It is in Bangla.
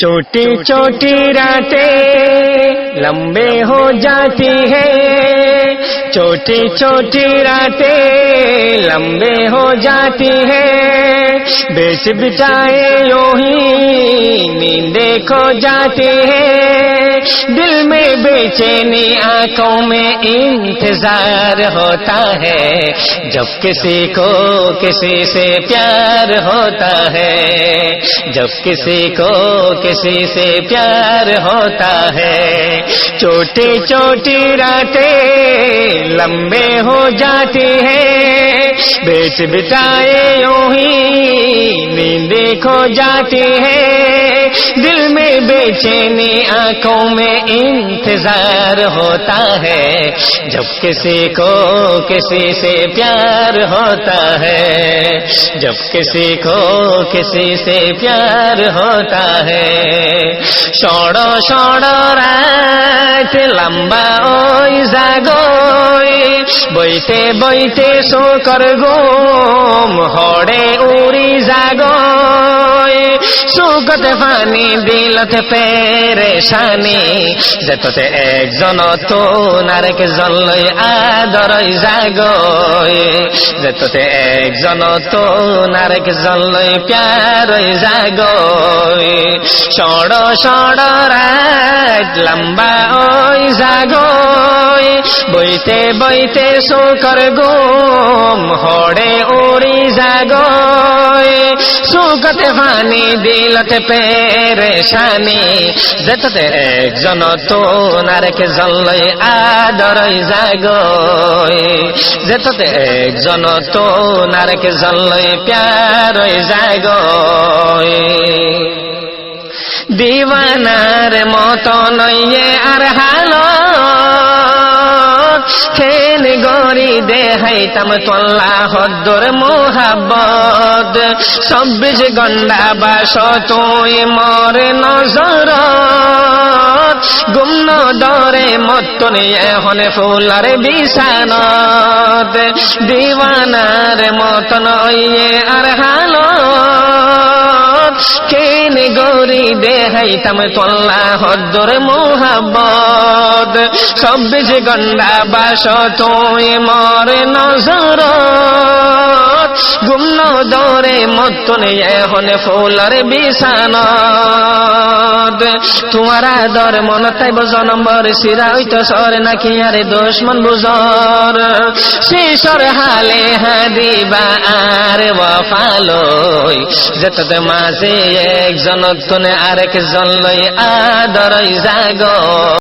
छोटी छोटी रातें लंबे हो जाती है, छोटी छोटी रातें लंबे हो जाती है, बेच बिठाए यूं ही नींदें खो जाती है, दिल में बेचैनी आंखों में इंतजार होता है, जब किसी को किसी से प्यार होता है, जब किसी को किसी से प्यार होता है। छोटी छोटी रातें लंबे हो जाती है, बेच बिताए यूं ही नींदें खो जाती है, दिल में बेचैनी आंखों में इंतजार होता है, जब किसी को किसी से प्यार होता है, जब किसी को किसी से प्यार होता है। ষড় ষড় রাত লম্বা ওই জাগই, বইতে বইতে শোকর ঘুম হড়ে উড়ি জাগই, সুখতে পানি দিলতে পেরেশানি, যেততে একজন তোন আরেকজন লই আদরই জাগই, যেততে একজন তোন আরেকজন লই প্যারই জাগই। ষড় ষড় রাত লম্বা ওই জাগই, বইতে বইতে শোকর ঘুম হড়ে উড়ি জাগই, সুখতে পানি দিলতে পেরেশানি, যেততে একজন তোন আরেকজন লই আদরই জাগই, যেততে একজন তোন আরেকজন লই প্যারই জাগই। দিওয়ানার মতো নইয়ে আর হালত, খেন গরি দেহাইতাম তোল্লা হদ্দর মোহাব্বত, 24 ঘণ্টা বাস তুই মর নজরত, গুমন দরে মতন এখন ফুলার বিছানত, দিওয়ানার মতো নইয়ে আর হালত, কেন গরি দেহাইতাম তোল্লা হদ্দর মোহাব্বত, 24 ঘণ্টা বাস তুই মর নজরত, গুমন দরে মতন এখন ফুলার বিছানত, তোমার আদর মন তাইব জনম্বর সিরা হইত সর নাকি আরে দুশ্মন বুজর, শেষর হালে হাদিবা আর ওয়াফালই, যেততে মাঝে একজন তোনে আরেকজন লই আদরই জাগ।